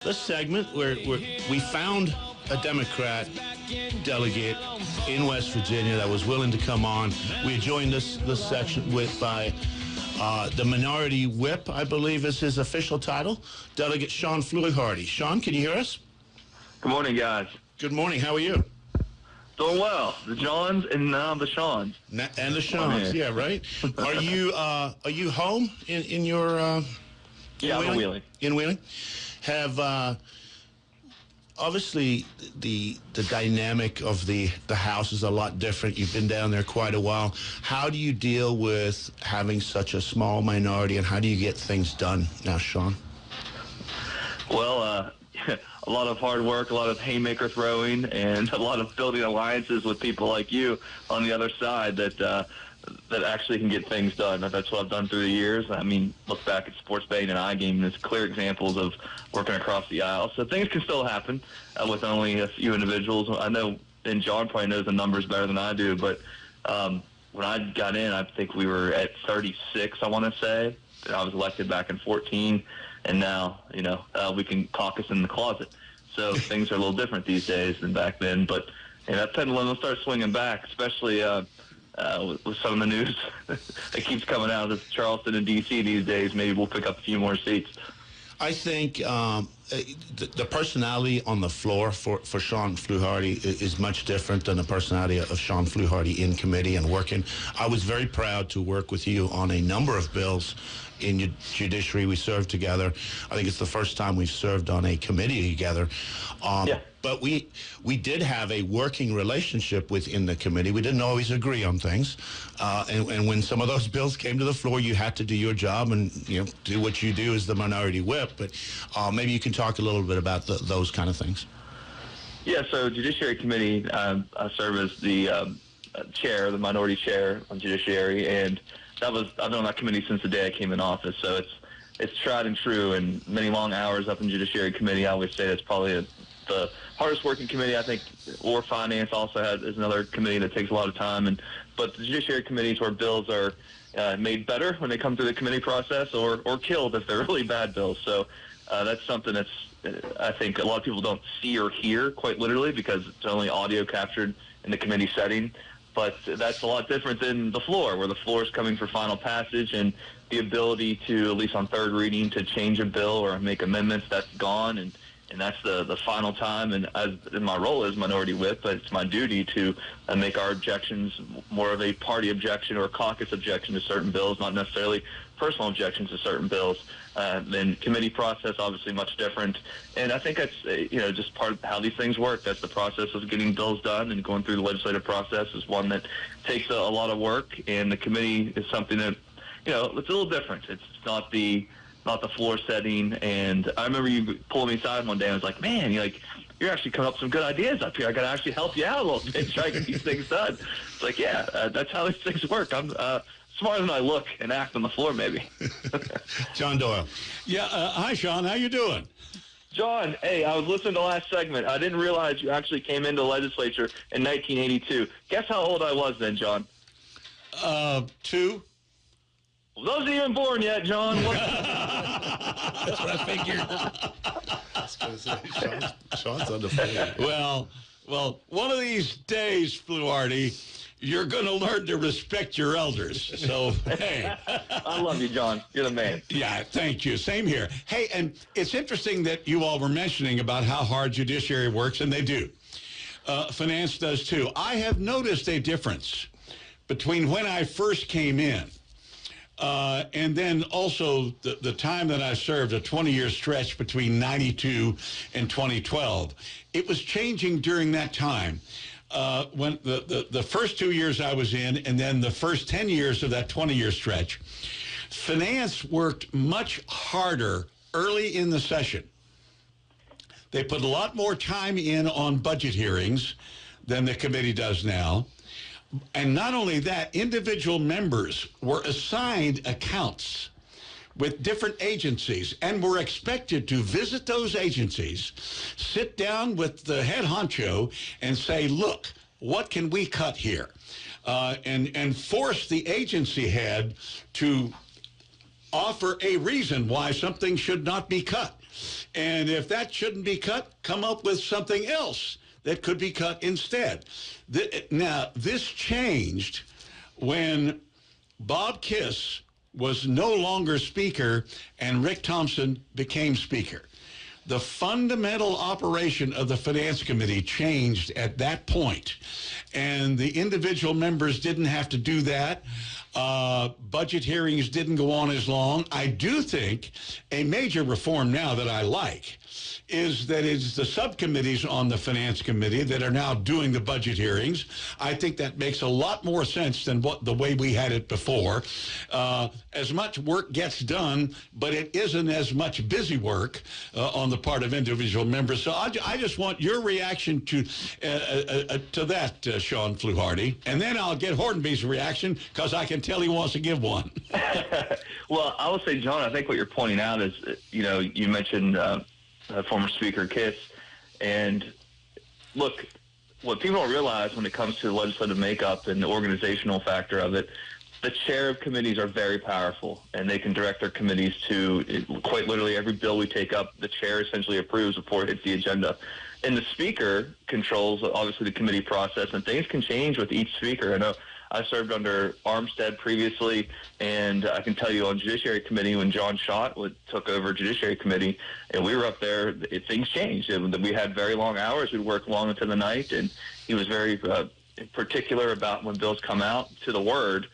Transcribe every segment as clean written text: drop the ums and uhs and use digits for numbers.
This segment where we found a Democrat delegate in West Virginia that was willing to come on. We joined this section by the Minority Whip, I believe is his official title, Delegate Shawn Fluharty. Shawn, can you hear us? Good morning, guys. Good morning. How are you? Doing well. The Johns and now the Shawns. And the Shawns, yeah, right. Are you home in your? Yeah, I'm in Wheeling. In Wheeling, have obviously the dynamic of the house is a lot different. You've been down there quite a while. How do you deal with having such a small minority, and how do you get things done now, Shawn? Well, a lot of hard work, a lot of haymaker throwing, and a lot of building alliances with people like you on the other side that actually can get things done. That's what I've done through the years. I mean, look back at sports betting and iGaming as clear examples of working across the aisle. So things can still happen with only a few individuals. I know, and John probably knows the numbers better than I do, but when I got in, I think we were at 36, I want to say. I was elected back in 14, and now, we can caucus in the closet. So things are a little different these days than back then. But that pendulum will start swinging back, especially with some of the news that keeps coming out of Charleston and D.C. these days. Maybe we'll pick up a few more seats. I think the personality on the floor for Shawn Fluharty is much different than the personality of Shawn Fluharty in committee and working. I was very proud to work with you on a number of bills in your judiciary. We served together. I think it's the first time we've served on a committee together. Yeah. But we did have a working relationship within the committee. We didn't always agree on things. And when some of those bills came to the floor, you had to do your job and do what you do as the minority whip. But maybe you can talk a little bit about those kind of things. Yeah, so Judiciary Committee, I serve as the chair, the minority chair on Judiciary, and I've been on that committee since the day I came in office. So it's tried and true, and many long hours up in Judiciary Committee. I always say that's probably the hardest working committee, I think, or Finance also is another committee that takes a lot of time. But the Judiciary Committee is where bills are made better when they come through the committee process, or killed if they're really bad bills. So that's something that's I think a lot of people don't see or hear quite literally because it's only audio captured in the committee setting. But that's a lot different than the floor, where the floor is coming for final passage, and the ability to, at least on third reading, to change a bill or make amendments, that's gone, and that's the final time. And as in my role as minority whip, it's my duty to make our objections more of a party objection or a caucus objection to certain bills, not necessarily personal objections to certain bills. Then committee process, obviously much different. And I think that's, just part of how these things work. That's the process of getting bills done, and going through the legislative process is one that takes a lot of work. And the committee is something that, it's a little different. It's not the floor setting. And I remember you pulling me aside one day and I was like, man, you're actually coming up with some good ideas up here. I got to actually help you out a little bit, try to get these things done. It's like, yeah, that's how these things work. I'm smarter than I look and act on the floor, maybe. John Doyle. Yeah, hi, Shawn. How you doing? John, hey, I was listening to the last segment. I didn't realize you actually came into the legislature in 1982. Guess how old I was then, John? 2. Well, wasn't even born yet, John. That's what I figured. I was going to say, Shawn's undefeated. Well, one of these days, Fluharty, you're going to learn to respect your elders. So, hey. I love you, John. You're the man. Yeah, thank you. Same here. Hey, and it's interesting that you all were mentioning about how hard judiciary works, and they do. Finance does, too. I have noticed a difference between when I first came in and then also the time that I served, a 20-year stretch between 92 and 2012. It was changing during that time. When the first 2 years I was in, and then the first 10 years of that 20-year stretch, Finance worked much harder early in the session. They put a lot more time in on budget hearings than the committee does now. And not only that, individual members were assigned accounts with different agencies and were expected to visit those agencies, sit down with the head honcho and say, look, what can we cut here? And force the agency head to offer a reason why something should not be cut. And if that shouldn't be cut, come up with something else that could be cut instead. Now, this changed when Bob Kiss was no longer Speaker and Rick Thompson became Speaker. The fundamental operation of the Finance Committee changed at that point, and the individual members didn't have to do that. Budget hearings didn't go on as long. I do think a major reform now that I like is that it's the subcommittees on the Finance Committee that are now doing the budget hearings. I think that makes a lot more sense than the way we had it before. As much work gets done, but it isn't as much busy work on the part of individual members. So I just want your reaction to that, Shawn Fluharty, and then I'll get Hornby's reaction because I can tell he wants to give one. Well, I would say, John, I think what you're pointing out is, you mentioned former Speaker Kiss. And look, what people don't realize when it comes to legislative makeup and the organizational factor of it, the chair of committees are very powerful, and they can direct their committees to quite literally every bill we take up, the chair essentially approves before it hits the agenda. And the speaker controls, obviously, the committee process, and things can change with each speaker. I know I served under Armstead previously, and I can tell you on Judiciary Committee when John Shawn took over Judiciary Committee, and we were up there, things changed. We had very long hours. We'd work long into the night, and he was very particular about when bills come out to the word,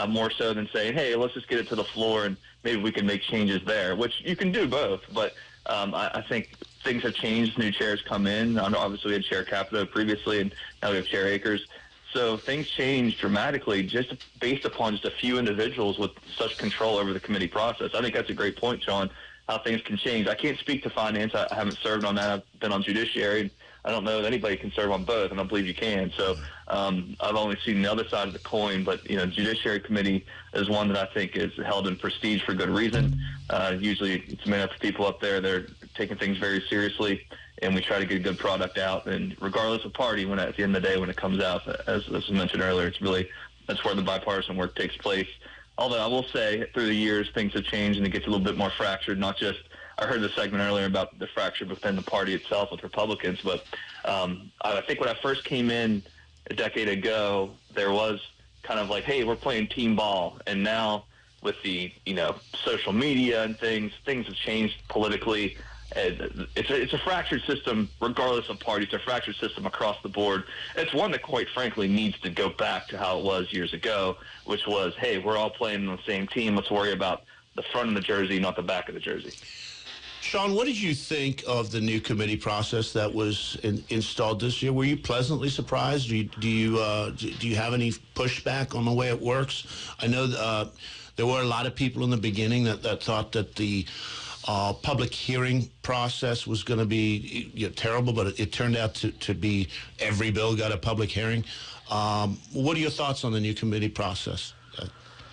more so than saying, hey, let's just get it to the floor and maybe we can make changes there, which you can do both. But I think things have changed. New chairs come in. Obviously, we had Chair Capito previously, and now we have Chair Akers. So things change dramatically just based upon just a few individuals with such control over the committee process. I think that's a great point, Shawn, how things can change. I can't speak to finance. I haven't served on that. I've been on judiciary. I don't know that anybody can serve on both, and I believe you can. So I've only seen the other side of the coin, but, Judiciary Committee is one that I think is held in prestige for good reason. Usually it's made up of people up there that are taking things very seriously, and we try to get a good product out. And regardless of party, when at the end of the day, when it comes out, as was mentioned earlier, that's where the bipartisan work takes place. Although I will say, through the years, things have changed and it gets a little bit more fractured. Not just, I heard the segment earlier about the fracture within the party itself with Republicans, but I think when I first came in a decade ago, there was kind of like, hey, we're playing team ball. And now with the, social media and things have changed politically. It's a fractured system regardless of party. It's a fractured system across the board. It's one that, quite frankly, needs to go back to how it was years ago, which was, hey, we're all playing on the same team. Let's worry about the front of the jersey, not the back of the jersey. Shawn, what did you think of the new committee process that was installed this year? Were you pleasantly surprised? Do you have any pushback on the way it works? I know there were a lot of people in the beginning that thought that the public hearing process was going to be terrible, but it turned out to be every bill got a public hearing. What are your thoughts on the new committee process?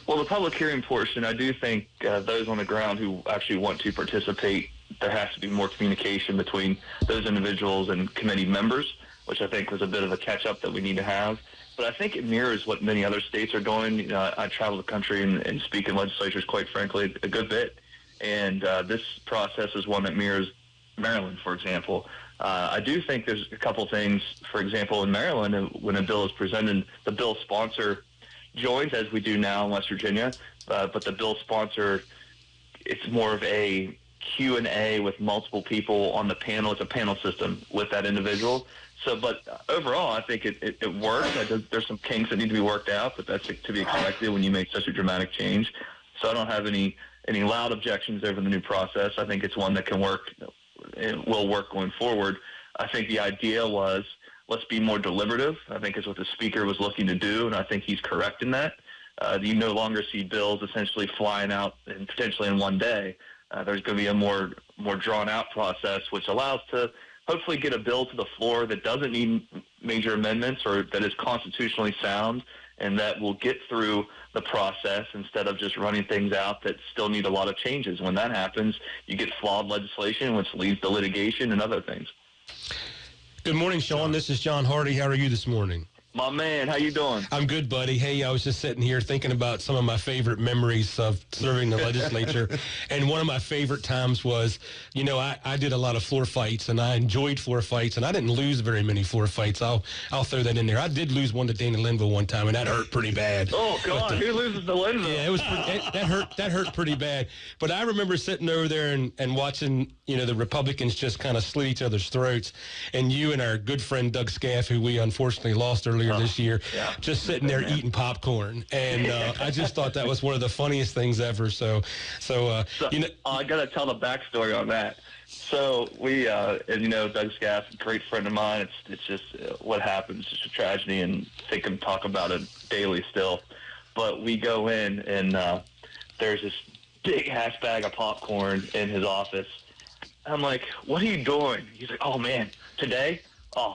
Well, the public hearing portion, I do think those on the ground who actually want to participate, there has to be more communication between those individuals and committee members, which I think was a bit of a catch-up that we need to have. But I think it mirrors what many other states are doing. I travel the country and speak in legislatures, quite frankly, a good bit. And this process is one that mirrors Maryland, for example. I do think there's a couple things. For example, in Maryland, when a bill is presented, the bill sponsor joins, as we do now in West Virginia, but the bill sponsor, it's more of a Q&A with multiple people on the panel. It's a panel system with that individual. So, but overall, I think it works. There's some kinks that need to be worked out, but that's to be expected when you make such a dramatic change. So I don't have any loud objections over the new process. I think it's one that can work and will work going forward. I think the idea was, let's be more deliberative. I think is what the speaker was looking to do, and I think he's correct in that. You no longer see bills essentially flying out and potentially in one day. There's going to be a more drawn-out process, which allows to hopefully get a bill to the floor that doesn't need major amendments or that is constitutionally sound and that will get through the process instead of just running things out that still need a lot of changes. When that happens, you get flawed legislation, which leads to litigation and other things. Good morning, Shawn. This is John Hardy. How are you this morning? My man, how you doing? I'm good, buddy. Hey, I was just sitting here thinking about some of my favorite memories of serving the legislature. And one of my favorite times was, I did a lot of floor fights, and I enjoyed floor fights, and I didn't lose very many floor fights. I'll throw that in there. I did lose one to Dana Linville one time, and that hurt pretty bad. Oh, God, who loses to Linville? Yeah, that hurt pretty bad. But I remember sitting over there and watching, the Republicans just kind of slit each other's throats. And you and our good friend Doug Scaff, who we unfortunately lost earlier this year, just sitting there eating popcorn. And I just thought that was one of the funniest things ever. So I got to tell the backstory on that. So we, and Doug Scaff, a great friend of mine. It's just what happens. It's a tragedy, and think and talk about it daily still. But we go in, and there's this big ass bag of popcorn in his office. I'm like, what are you doing? He's like, oh, man, today,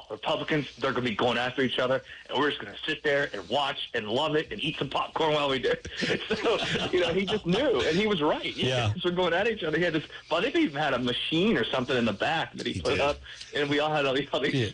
Republicans, they're going to be going after each other, and we're just going to sit there and watch and love it and eat some popcorn while we do it. So, he just knew, and he was right. Yeah. We're going at each other. He had this, but I think he even had a machine or something in the back that he put up, and we all had all these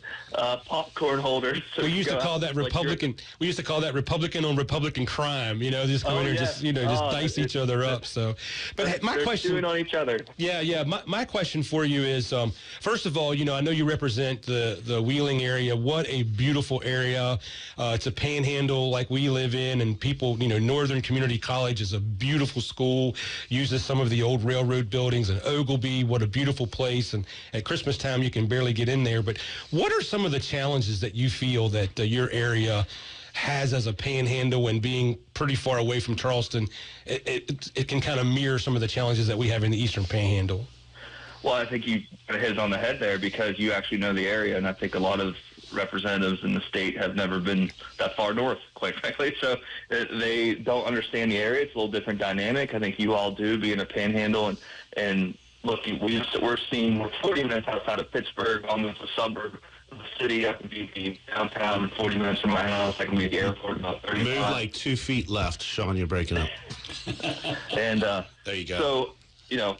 popcorn holders. So we used to call that Republican. We used to call that Republican on Republican crime. Just go in there, just dice each other up. So, but hey, my question chewing on each other. Yeah. My question for you is, first of all, I know you represent the Wheeling area. What a beautiful area. It's a panhandle like we live in, and people, Northern Community College is a beautiful school, uses some of the old railroad buildings, and Oglebay, what a beautiful place. And at Christmas time, you can barely get in there. But what are some of the challenges that you feel that your area has as a panhandle, and being pretty far away from Charleston, it can kind of mirror some of the challenges that we have in the Eastern Panhandle? Well, I think you hit it on the head there, because you actually know the area, and I think a lot of representatives in the state have never been that far north, quite frankly. So they don't understand the area. It's a little different dynamic. I think you all do, being a panhandle. And look, we're 40 minutes outside of Pittsburgh, almost a suburb of the city. I can be downtown in 40 minutes from my house. I can be at the airport in about 35. Move like 2 feet left, Shawn. You're breaking up. And there you go. So,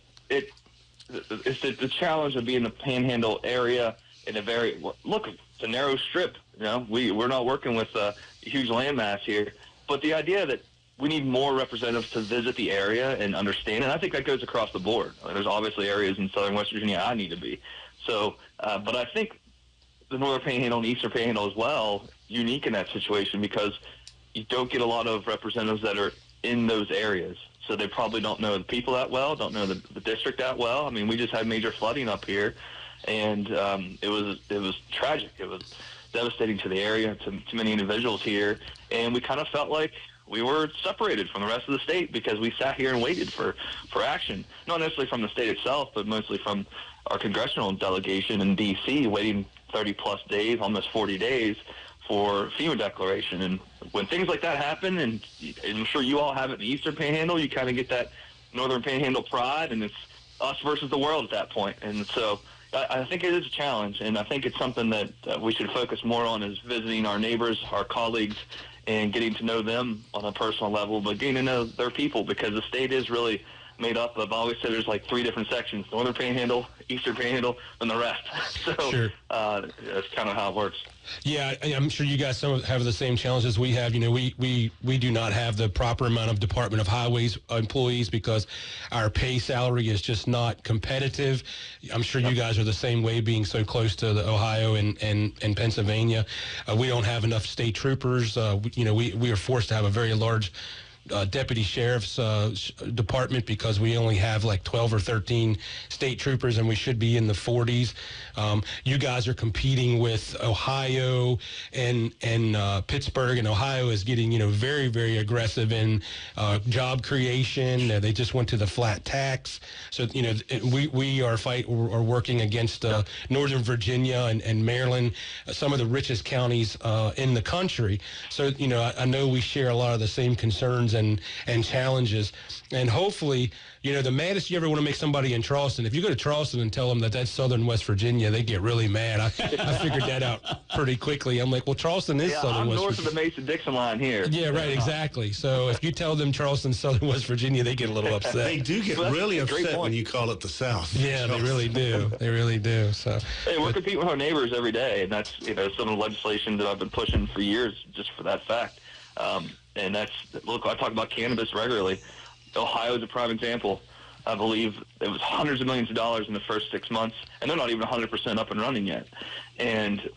it's the challenge of being in the panhandle area in a it's a narrow strip. We're not working with a huge landmass here, but the idea that we need more representatives to visit the area and understand, and I think that goes across the board. There's obviously areas in southern West Virginia I need to be. So, but I think the Northern Panhandle and Eastern Panhandle as well, unique in that situation, because you don't get a lot of representatives that are in those areas. So they probably don't know the people that well, don't know the district that well. I mean, we just had major flooding up here, and it was tragic. It was devastating to the area, to many individuals here, and we kind of felt like we were separated from the rest of the state because we sat here and waited for action, not necessarily from the state itself, but mostly from our congressional delegation in D.C., waiting 30-plus days, almost 40 days, for FEMA declaration. And when things like that happen, and I'm sure you all have it in the Eastern Panhandle, you kind of get that Northern Panhandle pride, and it's us versus the world at that point. And so I think it is a challenge, and I think it's something that we should focus more on, is visiting our neighbors, our colleagues, and getting to know them on a personal level, but getting to know their people, because the state is really made up of, I always say there's like 3 different sections: Northern Panhandle, Eastern Panhandle, and the rest. So sure. That's kind of how it works. Yeah, I'm sure you guys have the same challenges we have. We do not have the proper amount of Department of Highways employees because our pay salary is just not competitive. I'm sure you guys are the same way, being so close to the Ohio and Pennsylvania. We don't have enough state troopers. We are forced to have a very large deputy sheriff's department because we only have like 12 or 13 state troopers, and we should be in the 40s. You guys are competing with Ohio and Pittsburgh, and Ohio is getting very, very aggressive in job creation. They just went to the flat tax, so we are working against Northern Virginia and Maryland, some of the richest counties in the country. So I know we share a lot of the same concerns problems and challenges. And hopefully, the maddest you ever want to make somebody in Charleston, if you go to Charleston and tell them that that's southern West Virginia, they get really mad. I figured that out pretty quickly. I'm like, well, Charleston is southern West Virginia. I'm north of the Mason-Dixon line here. Yeah, right, exactly. So if you tell them Charleston's southern West Virginia, they get a little upset. They do get really upset when you call it the South. Yeah, they really do. They really do. So, hey, we're competing with our neighbors every day, and that's some of the legislation that I've been pushing for years just for that fact. And look, I talk about cannabis regularly. Ohio is a prime example. I believe it was hundreds of millions of dollars in the first 6 months, and they're not even 100% up and running yet. And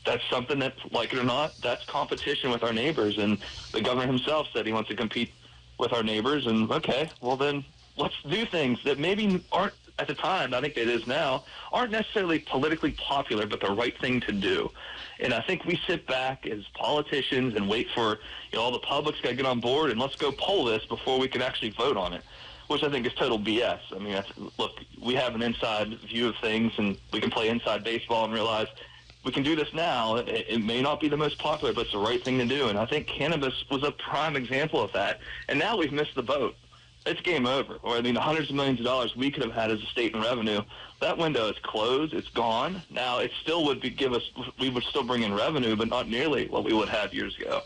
that's something that, like it or not, that's competition with our neighbors. And the governor himself said he wants to compete with our neighbors. And, okay, well then let's do things that maybe aren't, at the time, I think it is now, aren't necessarily politically popular, but the right thing to do. And I think we sit back as politicians and wait for, all the public's got to get on board and let's go poll this before we can actually vote on it, which I think is total BS. I mean, look, we have an inside view of things and we can play inside baseball and realize we can do this now. It may not be the most popular, but it's the right thing to do. And I think cannabis was a prime example of that. And now we've missed the boat. It's game over. Or, I mean, the hundreds of millions of dollars we could have had as a state in revenue, that window is closed. It's gone. Now, it still would we would still bring in revenue, but not nearly what we would have years ago.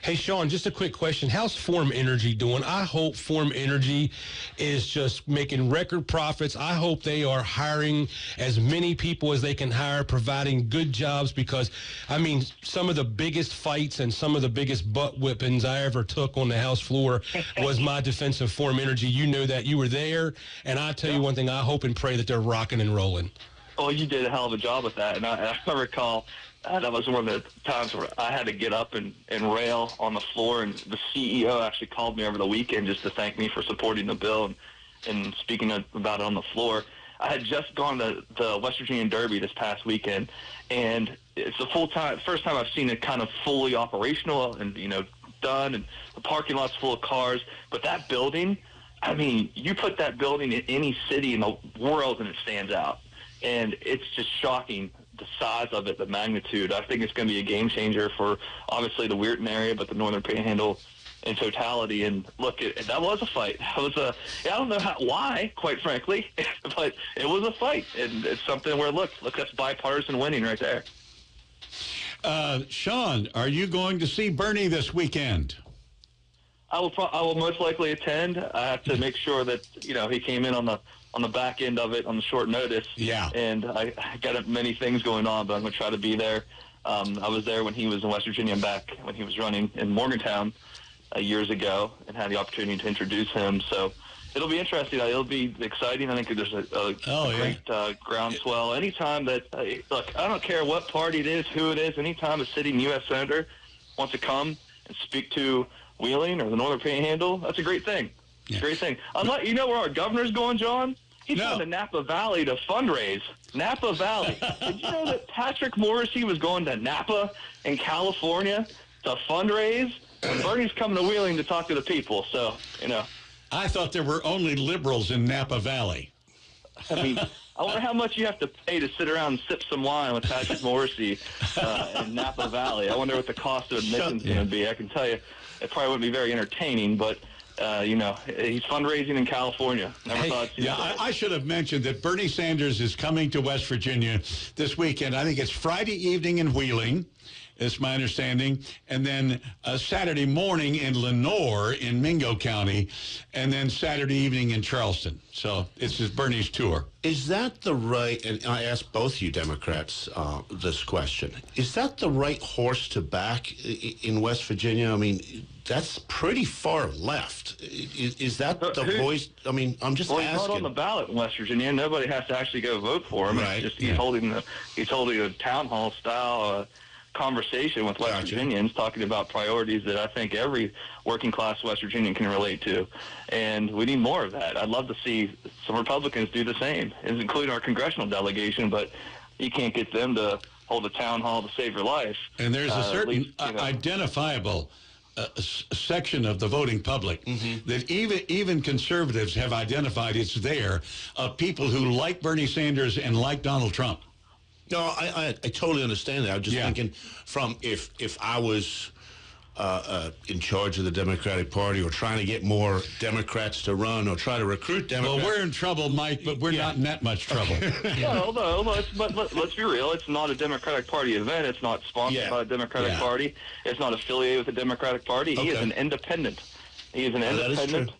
Hey, Shawn, just a quick question. How's Form Energy doing? I hope Form Energy is just making record profits. I hope they are hiring as many people as they can hire, providing good jobs, because, I mean, some of the biggest fights and some of the biggest butt whippings I ever took on the House floor was my defense of Form Energy. You know that. You were there. And I tell you one thing, I hope and pray that they're rocking and rolling. Well, you did a hell of a job with that. And I recall that was one of the times where I had to get up and rail on the floor, and the CEO actually called me over the weekend just to thank me for supporting the bill and speaking about it on the floor. I had just gone to the West Virginia Derby this past weekend, and it's the first time I've seen it kind of fully operational and, done, and the parking lot's full of cars. But that building, I mean, you put that building in any city in the world and it stands out. And it's just shocking, the size of it, the magnitude. I think it's going to be a game changer for, obviously, the Weirton area, but the Northern Panhandle in totality. And look, that was a fight. I don't know why, quite frankly, but it was a fight. And it's something where, look, that's bipartisan winning right there. Shawn, are you going to see Bernie this weekend? I will most likely attend. I have to make sure that, he came in on the back end of it on the short notice. Yeah. And I got many things going on, but I'm going to try to be there. I was there when he was in West Virginia and back when he was running in Morgantown years ago and had the opportunity to introduce him. So it'll be interesting. It'll be exciting. I think there's a great groundswell. Anytime that, look, I don't care what party it is, who it is, anytime a sitting U.S. Senator wants to come and speak to Wheeling or the Northern Panhandle, that's a great thing. Yeah. Great thing. You know where our governor's going, John? He's going to Napa Valley to fundraise. Napa Valley. Did you know that Patrick Morrissey was going to Napa in California to fundraise? And Bernie's coming to Wheeling to talk to the people. So, I thought there were only liberals in Napa Valley. I mean, I wonder how much you have to pay to sit around and sip some wine with Patrick Morrissey in Napa Valley. I wonder what the cost of admission is going to be. I can tell you it probably wouldn't be very entertaining, but he's fundraising in California. I should have mentioned that Bernie Sanders is coming to West Virginia this weekend. I think it's Friday evening in Wheeling, is my understanding, and then Saturday morning in Lenoir in Mingo County, and then Saturday evening in Charleston. So it's just Bernie's tour. Is that the right, and I ask both you Democrats this question, is that the right horse to back in West Virginia? I mean, that's pretty far left. Is that the voice? I mean, I'm just asking. He's not on the ballot in West Virginia. Nobody has to actually go vote for him. Right. It's just he's holding a town hall style conversation with West Virginians, talking about priorities that I think every working class West Virginian can relate to. And we need more of that. I'd love to see some Republicans do the same, including our congressional delegation, but you can't get them to hold a town hall to save your life. And there's a certain identifiable section of the voting public that even conservatives have identified it's there, people who like Bernie Sanders and like Donald Trump. No, I totally understand that. I'm just thinking from if I was in charge of the Democratic Party, or trying to get more Democrats to run, or try to recruit Democrats. Well, we're in trouble, Mike, but we're not in that much trouble. Well, but let's be real. It's not a Democratic Party event. It's not sponsored by a Democratic Party. It's not affiliated with the Democratic Party. He is an independent. He is an independent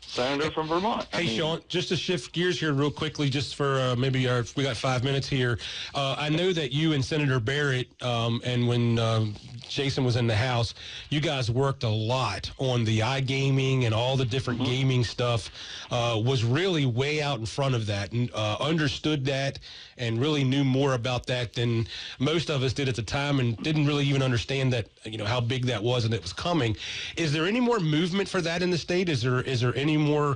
senator from Vermont. Hey, Shawn, just to shift gears here real quickly, just for we got 5 minutes here. I know that you and Senator Barrett, and when Jason was in the House, you guys worked a lot on the iGaming and all the different gaming stuff, was really way out in front of that and understood that and really knew more about that than most of us did at the time, and didn't really even understand that, how big that was and it was coming. Is there any more movement for that in the state? Is there any more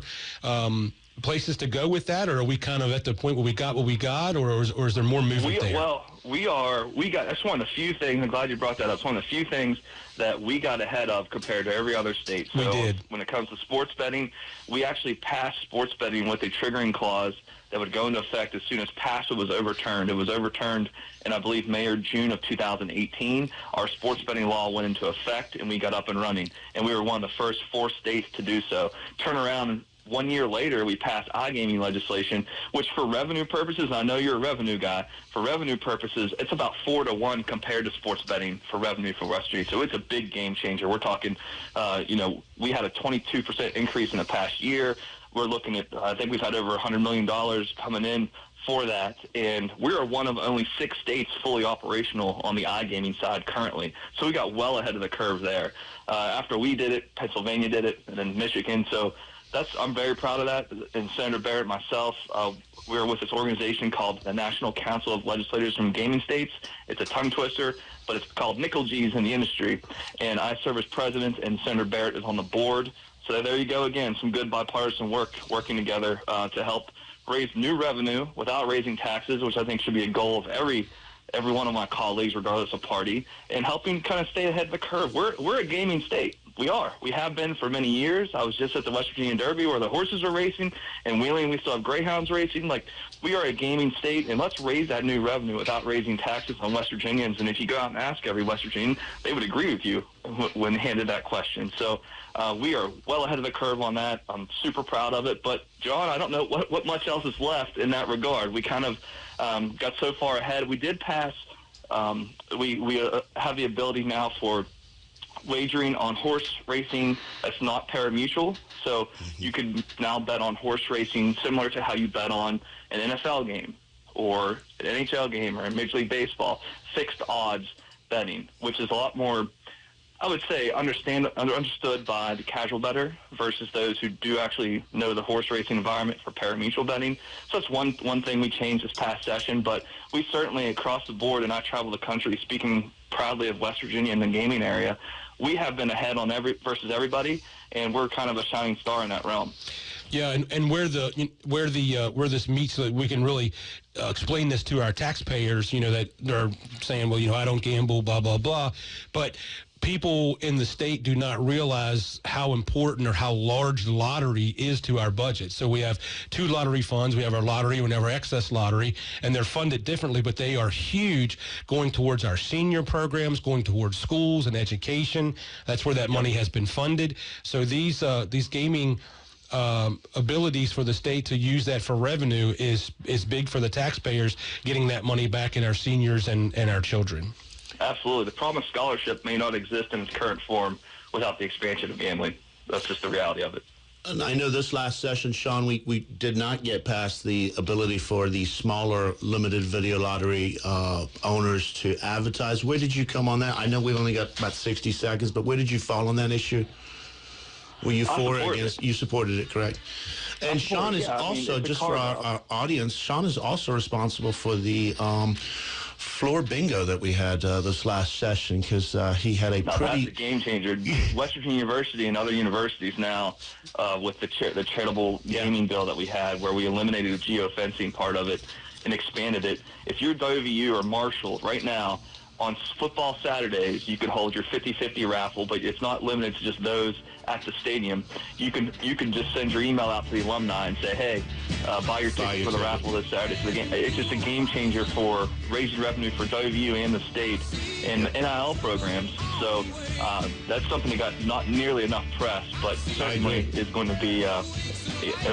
places to go with that, or are we kind of at the point where we got what we got, or is there more movement there? Well, that's one of the few things, I'm glad you brought that up. It's one of the few things that we got ahead of compared to every other state. So we did. When it comes to sports betting, we actually passed sports betting with a triggering clause that would go into effect as soon as PASA was overturned. It was overturned in, I believe, May or June of 2018. Our sports betting law went into effect, and we got up and running. And we were one of the first 4 states to do so. Turn around 1 year later, we passed iGaming legislation, which for revenue purposes, I know you're a revenue guy, for revenue purposes, it's about 4 to 1 compared to sports betting for revenue for West Virginia. So it's a big game changer. We're talking, we had a 22% increase in the past year. We're looking at, I think we've had over $100 million coming in for that, and we're one of only 6 states fully operational on the iGaming side currently. So we got well ahead of the curve there. After we did it, Pennsylvania did it, and then Michigan. So I'm very proud of that. And Senator Barrett and myself, we're with this organization called the National Council of Legislators from Gaming States. It's a tongue twister, but it's called Nickel G's in the industry. And I serve as president, and Senator Barrett is on the board. So there you go again, some good bipartisan working together to help raise new revenue without raising taxes, which I think should be a goal of every one of my colleagues, regardless of party, and helping kind of stay ahead of the curve. We're a gaming state. We are. We have been for many years. I was just at the West Virginia Derby where the horses are racing, and Wheeling we still have greyhounds racing. Like, we are a gaming state, and let's raise that new revenue without raising taxes on West Virginians. And if you go out and ask every West Virginian, they would agree with you when handed that question. So we are well ahead of the curve on that. I'm super proud of it. But, John, I don't know what much else is left in that regard. We kind of got so far ahead. We did pass we have the ability now for wagering on horse racing that's not pari-mutuel. So you can now bet on horse racing similar to how you bet on an NFL game or an NHL game or a Major League Baseball, fixed odds betting, which is a lot more, I would say, understood by the casual bettor versus those who do actually know the horse racing environment for pari-mutuel betting. So that's one thing we changed this past session, but we certainly across the board, and I travel the country speaking proudly of West Virginia and the gaming area, we have been ahead on versus everybody, and we're kind of a shining star in that realm. Yeah, and where this meets, so that we can really explain this to our taxpayers, that they're saying, well, I don't gamble, blah, blah, blah. But people in the state do not realize how important or how large the lottery is to our budget. So we have 2 lottery funds. We have our lottery, we have our excess lottery, and they're funded differently, but they are huge, going towards our senior programs, going towards schools and education. That's where that money has been funded. So these gaming abilities for the state to use that for revenue is big for the taxpayers, getting that money back in our seniors and our children. Absolutely. The promise scholarship may not exist in its current form without the expansion of gambling. That's just the reality of it. And I know this last session, Shawn, we did not get past the ability for the smaller limited video lottery owners to advertise. Where did you come on that? I know we've only got about 60 seconds, but where did you fall on that issue? Were you for or against? You supported it, correct? And Shawn is also, just for our audience, Shawn is also responsible for the floor bingo that we had this last session, because he had a pretty... That's a game changer. West Virginia University and other universities now, with the charitable gaming bill that we had, where we eliminated the geofencing part of it and expanded it. If you're WVU or Marshall right now, on football Saturdays, you can hold your 50-50 raffle, but it's not limited to just those at the stadium. You can just send your email out to the alumni and say, hey, buy your tickets for the raffle this Saturday. So it's just a game changer for raising revenue for WVU and the state and NIL programs. So that's something that got not nearly enough press, but certainly is going to be a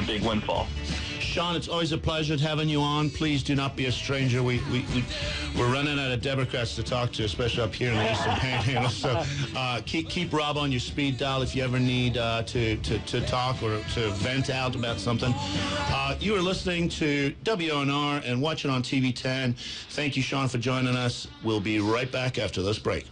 big windfall. Shawn, it's always a pleasure having you on. Please do not be a stranger. We're running out of Democrats to talk to, especially up here in the Eastern Panhandle. So keep Rob on your speed dial if you ever need to talk or to vent out about something. You are listening to WONR and watching on TV 10. Thank you, Shawn, for joining us. We'll be right back after this break.